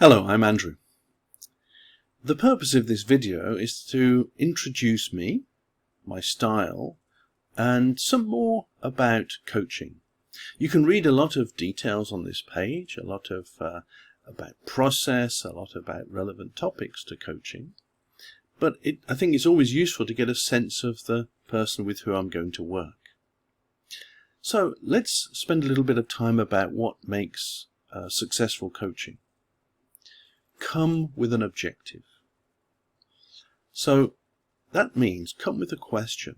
Hello, I'm Andrew. The purpose of this video is to introduce me, my style, and some more about coaching. You can read a lot of details on this page, a lot of about process, a lot about relevant topics to coaching, but I think it's always useful to get a sense of the person with who I'm going to work. So let's spend a little bit of time about what makes successful coaching. Come with an objective. So that means come with a question.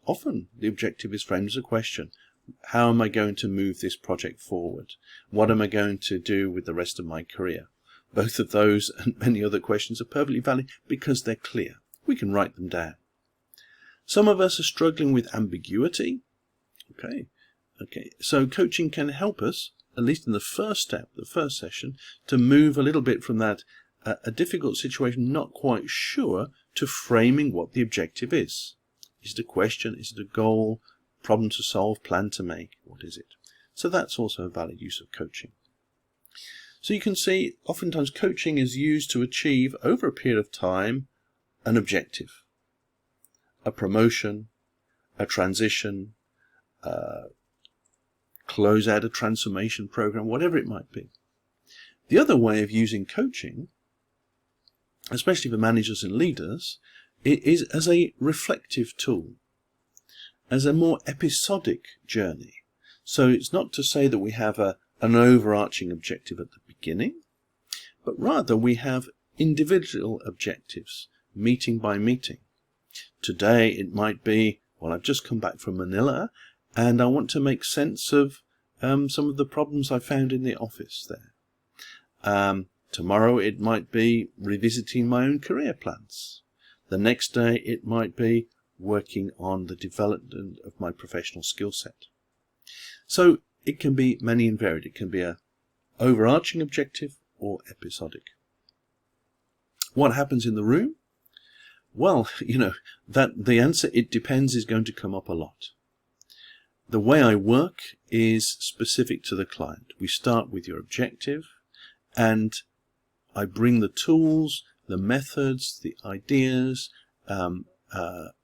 Often the objective is framed as a question. How am I going to move this project forward? What am I going to do with the rest of my career? Both of those and many other questions are perfectly valid because they're clear. We can write them down. Some of us are struggling with ambiguity. Okay. So coaching can help us, at least in the first step, the first session, to move a little bit from that a difficult situation, not quite sure, to framing what the objective is. Is it a question? Is it a goal? Problem to solve? Plan to make? What is it? So that's also a valid use of coaching. So you can see, oftentimes coaching is used to achieve, over a period of time, an objective. A promotion, a transition, close out a transformation program, whatever it might be. The other way of using coaching, especially for managers and leaders, it is as a reflective tool, as a more episodic journey. So it's not to say that we have an overarching objective at the beginning, but rather we have individual objectives, meeting by meeting. Today it might be, well, I've just come back from Manila, and I want to make sense of some of the problems I found in the office there. Tomorrow it might be revisiting my own career plans. The next day it might be working on the development of my professional skill set. So it can be many and varied. It can be an overarching objective or episodic. What happens in the room? Well, that the answer, it depends, is going to come up a lot. The way I work is specific to the client. We start with your objective, and I bring the tools, the methods, the ideas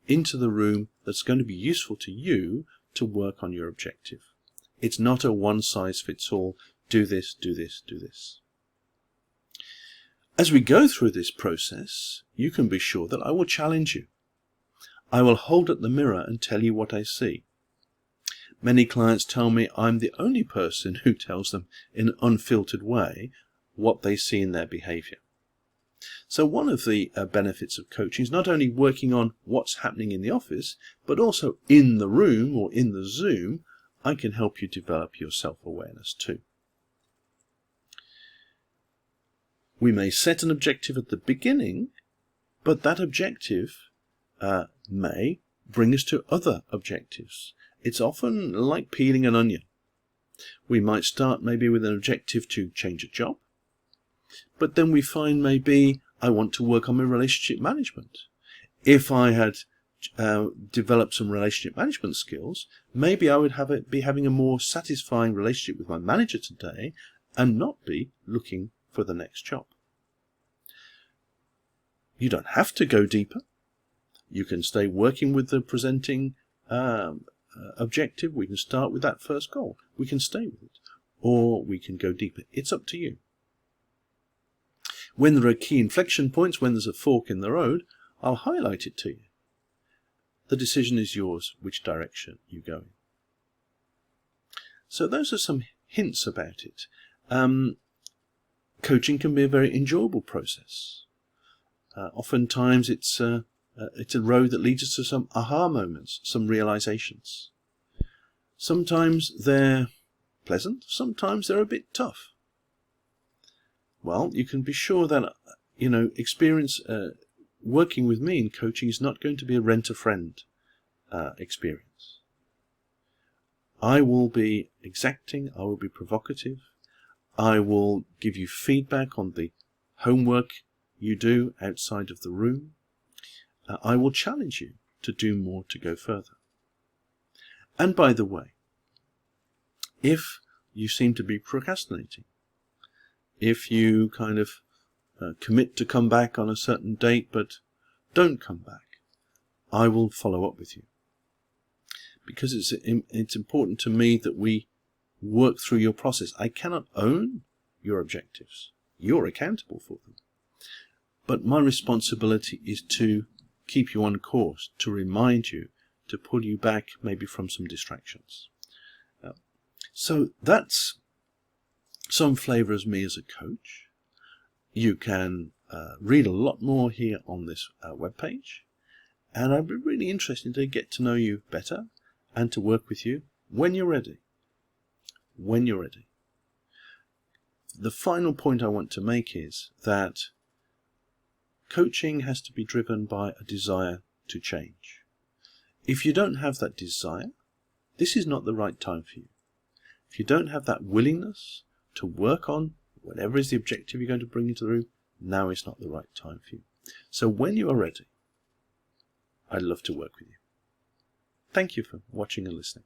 into the room that's going to be useful to you to work on your objective. It's not a one-size-fits-all, do this, do this, do this. As we go through this process, you can be sure that I will challenge you. I will hold up the mirror and tell you what I see. Many clients tell me I'm the only person who tells them in an unfiltered way what they see in their behavior. So one of the benefits of coaching is not only working on what's happening in the office, but also in the room or in the Zoom, I can help you develop your self-awareness too. We may set an objective at the beginning, but that objective may bring us to other objectives. It's often like peeling an onion. We might start maybe with an objective to change a job, but then we find maybe I want to work on my relationship management. If I had developed some relationship management skills, maybe I would be having a more satisfying relationship with my manager today and not be looking for the next job. You don't have to go deeper. You can stay working with the presenting objective. We can start with that first goal. We can stay with it, or we can go deeper. It's up to you. When there are key inflection points, when there's a fork in the road, I'll highlight it to you. The decision is yours, which direction you go in. So those are some hints about it. Coaching can be a very enjoyable process. Oftentimes it's a road that leads us to some aha moments, some realizations. Sometimes they're pleasant, sometimes they're a bit tough. Well, you can be sure that, experience working with me in coaching is not going to be a rent-a-friend experience. I will be exacting, I will be provocative, I will give you feedback on the homework you do outside of the room. I will challenge you to do more, to go further. And by the way, if you seem to be procrastinating, if you kind of commit to come back on a certain date but don't come back, I will follow up with you. Because it's important to me that we work through your process. I cannot own your objectives. You're accountable for them. But my responsibility is to keep you on course, to remind you, to pull you back maybe from some distractions. So that's some flavour as me as a coach. You can read a lot more here on this webpage, and I'd be really interested to get to know you better and to work with you when you're ready. When you're ready. The final point I want to make is that coaching has to be driven by a desire to change. If you don't have that desire, this is not the right time for you. If you don't have that willingness to work on whatever is the objective you're going to bring into the room, now is not the right time for you. So when you are ready, I'd love to work with you. Thank you for watching and listening.